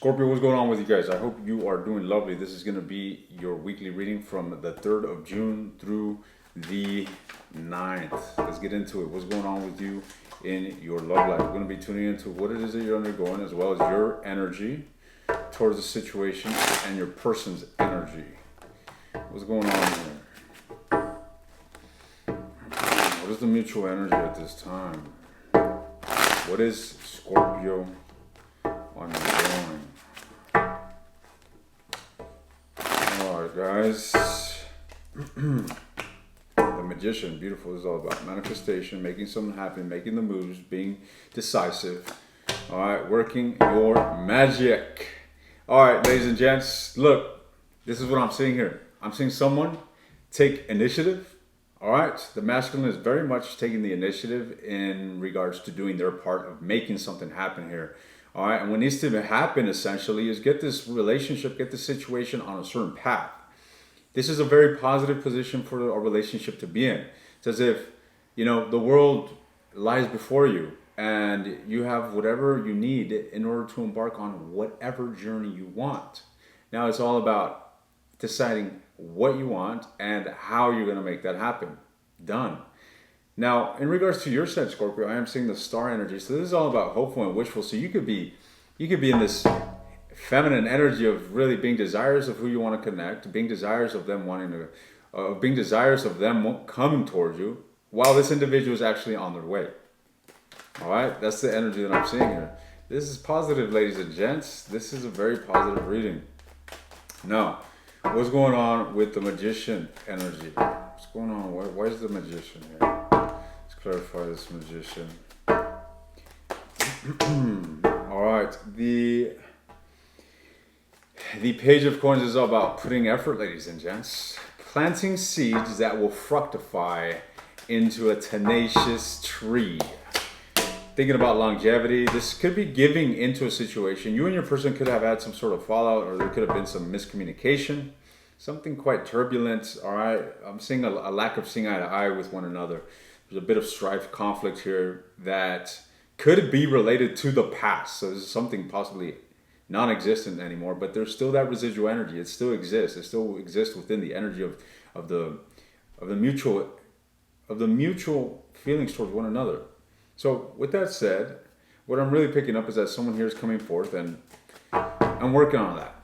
Scorpio, what's going on with you guys? I hope you are doing lovely. This is going to be your weekly reading from the 3rd of June through the 9th. Let's get into it. What's going on with you in your love life? We're going to be tuning into what it is that you're undergoing, as well as your energy towards the situation and your person's energy. What's going on here? What is the mutual energy at this time? What is Scorpio undergoing? Alright, guys. The Magician, beautiful. This is all about manifestation, making something happen, making the moves, being decisive. Alright, working your magic. Alright, ladies and gents, look, this is what I'm seeing here. I'm seeing someone take initiative. Alright, the masculine is very much taking the initiative in regards to doing their part of making something happen here. Alright, and what needs to happen essentially is get this relationship, get this situation on a certain path. This is a very positive position for a relationship to be in. It's as if, you know, the world lies before you and you have whatever you need in order to embark on whatever journey you want. Now it's all about deciding what you want and how you're going to make that happen. Done. Now, in regards to your side, Scorpio, I am seeing the star energy. So this is all about hopeful and wishful. So you could be in this feminine energy of really being desirous of who you want to connect, being desirous of them wanting to, being desirous of them coming towards you, while this individual is actually on their way. All right, that's the energy that I'm seeing here. This is positive, ladies and gents. This is a very positive reading. Now, what's going on with the Magician energy? What's going on? Why is the Magician here? Let's clarify this Magician. All right, the Page of Coins is all about putting effort, ladies and gents. Planting seeds that will fructify into a tenacious tree. Thinking about longevity, this could be giving into a situation. You and your person could have had some sort of fallout, or there could have been some miscommunication. Something quite turbulent, all right? I'm seeing a lack of seeing eye to eye with one another. There's a bit of strife, conflict here that could be related to the past. So this is something possibly non-existent anymore, but there's still that residual energy. It still exists. It still exists within the energy of the mutual feelings towards one another. So with that said, what I'm really picking up is that someone here is coming forth, and I'm working on that.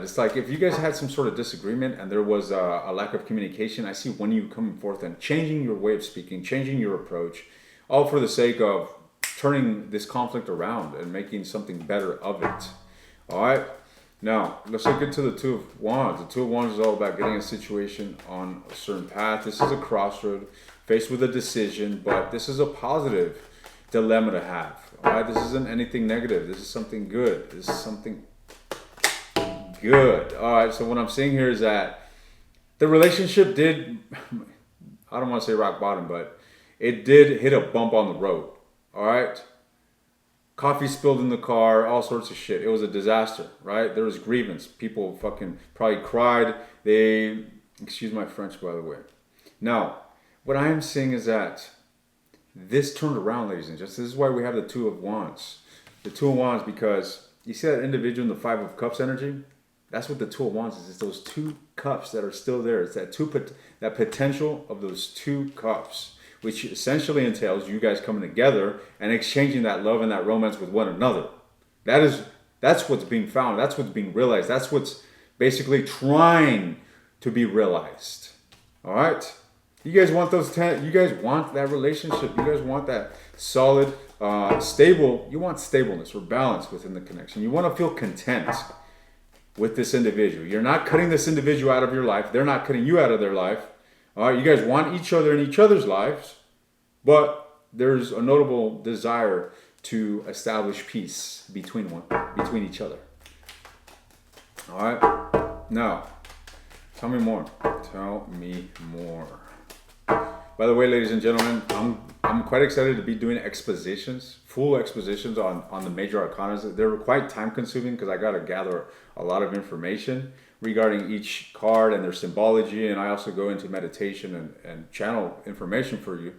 It's like if you guys had some sort of disagreement and there was a lack of communication, I see one of you coming forth and changing your way of speaking, changing your approach, all for the sake of turning this conflict around and making something better of it. All right, now let's look into the Two of Wands. The Two of Wands is all about getting a situation on a certain path. This is a crossroad, faced with a decision, but this is a positive dilemma to have. All right, this isn't anything negative. This is something good. This is something good. All right, so what I'm seeing here is that the relationship did, I don't want to say rock bottom, but it did hit a bump on the road. All right. Coffee spilled in the car, all sorts of shit. It was a disaster, right? There was grievance. People fucking probably cried. They, excuse my French, by the way. Now, what I am seeing is that this turned around, ladies and gents. This is why we have the Two of Wands. The Two of Wands, because you see that individual in the Five of Cups energy? That's what the Two of Wands is. It's those two cups that are still there. It's that potential of those two cups, which essentially entails you guys coming together and exchanging that love and that romance with one another. That's what's being found. That's what's being realized. That's what's basically trying to be realized. All right? You guys want you guys want that relationship. You guys want that solid, stable. You want stableness or balance within the connection. You want to feel content with this individual. You're not cutting this individual out of your life. They're not cutting you out of their life. All right, you guys want each other in each other's lives, but there's a notable desire to establish peace between each other. All right, now, tell me more. Tell me more. By the way, ladies and gentlemen, I'm quite excited to be doing expositions, full expositions on the major arcana. They're quite time consuming because I got to gather a lot of information regarding each card and their symbology, and I also go into meditation and channel information for you.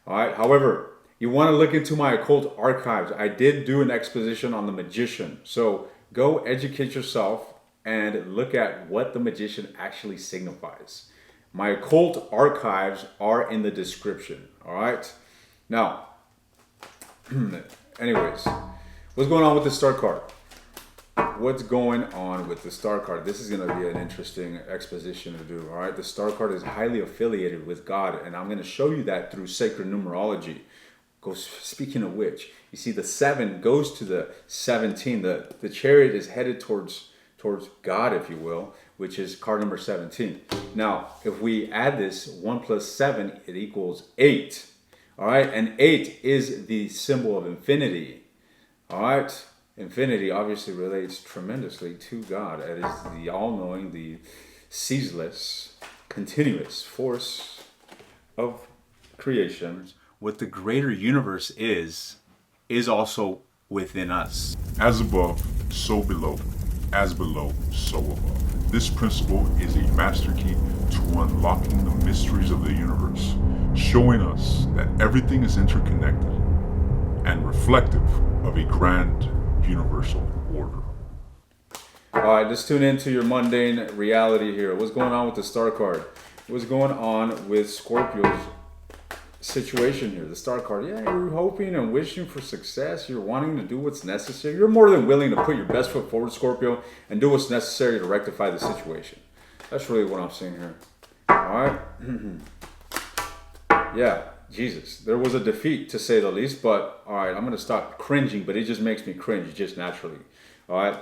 All right. However, you want to look into my occult archives. I did do an exposition on the Magician. So go educate yourself and look at what the magician actually signifies. My occult archives are in the description. All right. Now, anyways, what's going on with the star card? What's going on with the star card? This is going to be an interesting exposition to do. All right. The star card is highly affiliated with God, and I'm going to show you that through sacred numerology. Speaking of which, you see the 7 goes to the 17. The chariot is headed towards God, if you will, which is card number 17. Now, if we add this 1 plus 7, it equals 8. All right, and 8 is the symbol of infinity. All right, infinity obviously relates tremendously to God. It is the all-knowing, the ceaseless, continuous force of creation. What the greater universe is also within us. As above, so below. As below, so above. This principle is a master key to unlocking the mysteries of the universe, showing us that everything is interconnected and reflective of a grand universal order. All right, let's tune into your mundane reality here. What's going on with the star card? What's going on with Scorpio's situation here? The star card. Yeah, you're hoping and wishing for success. You're wanting to do what's necessary. You're more than willing to put your best foot forward, Scorpio, and do what's necessary to rectify the situation. That's really what I'm seeing here. All right. Yeah, Jesus. There was a defeat, to say the least, but all right, I'm going to stop cringing, but it just makes me cringe just naturally. All right.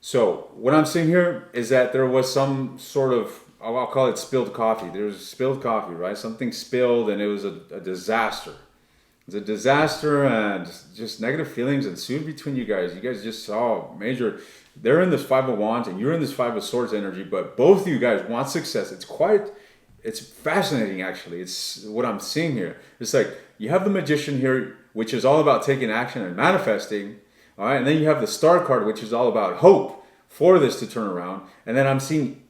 So what I'm seeing here is that there was some sort of, I'll call it spilled coffee. There was spilled coffee, right? Something spilled and it was a disaster. It was a disaster and just negative feelings ensued between you guys. You guys just saw major, they're in this 5 of Wands and you're in this 5 of Swords energy, but both of you guys want success. It's fascinating actually. It's what I'm seeing here. It's like you have the Magician here, which is all about taking action and manifesting. All right, and then you have the Star card, which is all about hope for this to turn around. And then I'm seeing,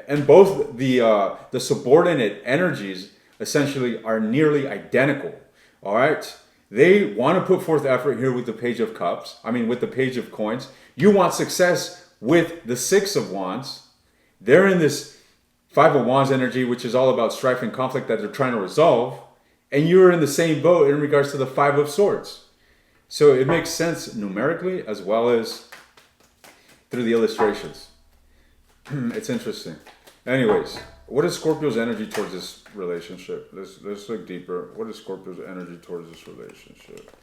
and both the subordinate energies essentially are nearly identical. All right, they want to put forth effort here with the Page of Cups. I mean, with the Page of Coins. You want success with the 6 of Wands. They're in this 5 of Wands energy, which is all about strife and conflict that they're trying to resolve. And you're in the same boat in regards to the 5 of Swords. So it makes sense numerically as well as through the illustrations. It's interesting. Anyways, what is Scorpio's energy towards this relationship? Let's look deeper. What is Scorpio's energy towards this relationship?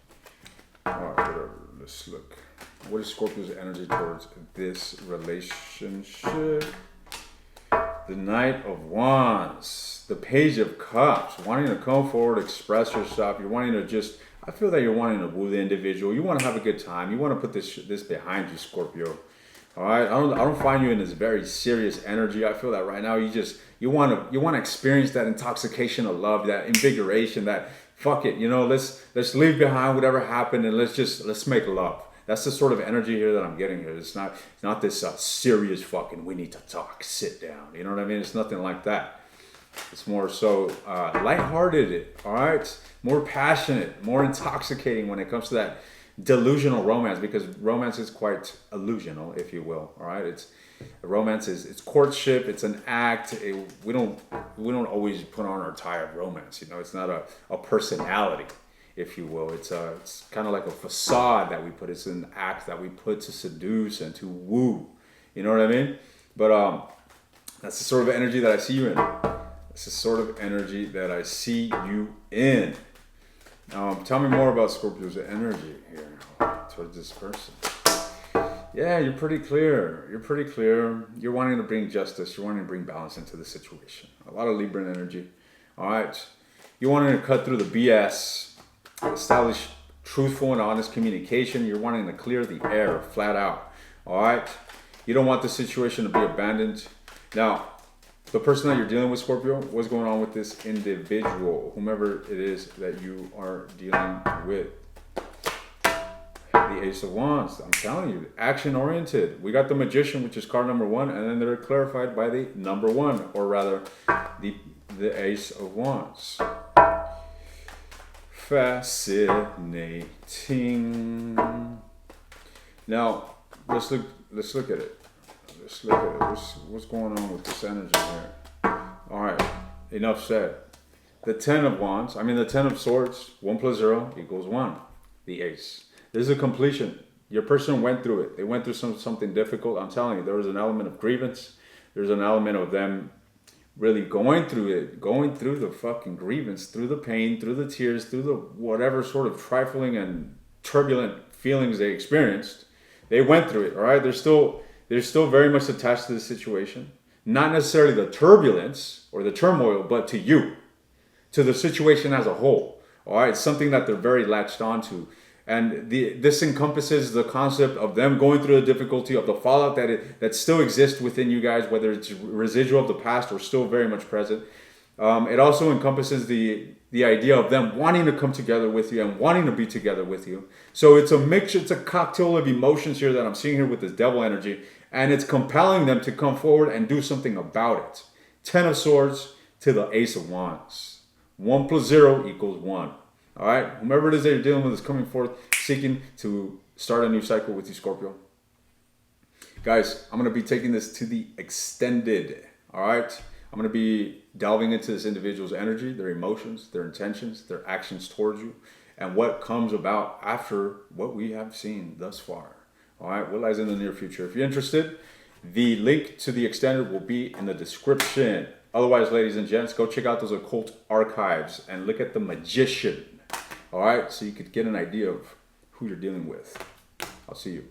All right, whatever. Let's look. What is Scorpio's energy towards this relationship? The Knight of Wands, the Page of Cups, wanting to come forward, express yourself. You're wanting to just, I feel that you're wanting to woo the individual. You want to have a good time. You want to put this behind you, Scorpio. All right, I don't find you in this very serious energy. I feel that right now you want to experience that intoxication of love, that invigoration, that fuck it, let's leave behind whatever happened and let's make love. That's the sort of energy here that I'm getting here. It's not this serious fucking, we need to talk, sit down. You know what I mean? It's nothing like that. It's more so lighthearted, all right? More passionate, more intoxicating when it comes to that delusional romance, because romance is quite illusional, if you will, all right? It's courtship, it's an act. We don't always put on our tie of romance, it's not a personality, if you will. It's kind of like a facade that we put. It's an act that we put to seduce and to woo. You know what I mean? But that's the sort of energy that I see you in. That's the sort of energy that I see you in. Tell me more about Scorpio's energy here towards this person. Yeah, you're pretty clear. You're wanting to bring justice. You're wanting to bring balance into the situation. A lot of Libran energy. All right. You're wanting to cut through the BS. Establish truthful and honest communication. You're wanting to clear the air flat out. All right. You don't want the situation to be abandoned. Now, the person that you're dealing with, Scorpio, what's going on with this individual, whomever it is that you are dealing with? The Ace of Wands. I'm telling you, action oriented. We got the Magician, which is card number 1, and then they're clarified by the number 1, or rather, the Ace of Wands. Fascinating. Now, let's look let's look at it. Let's look at it. What's going on with this energy here? All right, enough said. The 10 of Wands, the 10 of Swords, 1 plus 0 equals 1. The Ace. This is a completion. Your person went through it. They went through something difficult. I'm telling you, there was an element of grievance. There's an element of them really going through it, going through the fucking grievance, through the pain, through the tears, through the whatever sort of trifling and turbulent feelings they experienced. They went through it, all right? They're still very much attached to the situation. Not necessarily the turbulence or the turmoil, but to you, to the situation as a whole, all right? It's something that they're very latched onto. And this encompasses the concept of them going through the difficulty of the fallout that still exists within you guys, whether it's residual of the past or still very much present. It also encompasses the idea of them wanting to come together with you and wanting to be together with you. So it's a mixture, it's a cocktail of emotions here that I'm seeing here with this devil energy. And it's compelling them to come forward and do something about it. 10 of Swords to the Ace of Wands. 1 plus 0 equals 1. All right, whomever it is that you're dealing with is coming forth, seeking to start a new cycle with you, Scorpio. Guys, I'm going to be taking this to the extended, all right? I'm going to be delving into this individual's energy, their emotions, their intentions, their actions towards you, and what comes about after what we have seen thus far. All right, what lies in the near future. If you're interested, the link to the extended will be in the description. Otherwise, ladies and gents, go check out those occult archives and look at the Magician. All right, so you could get an idea of who you're dealing with. I'll see you.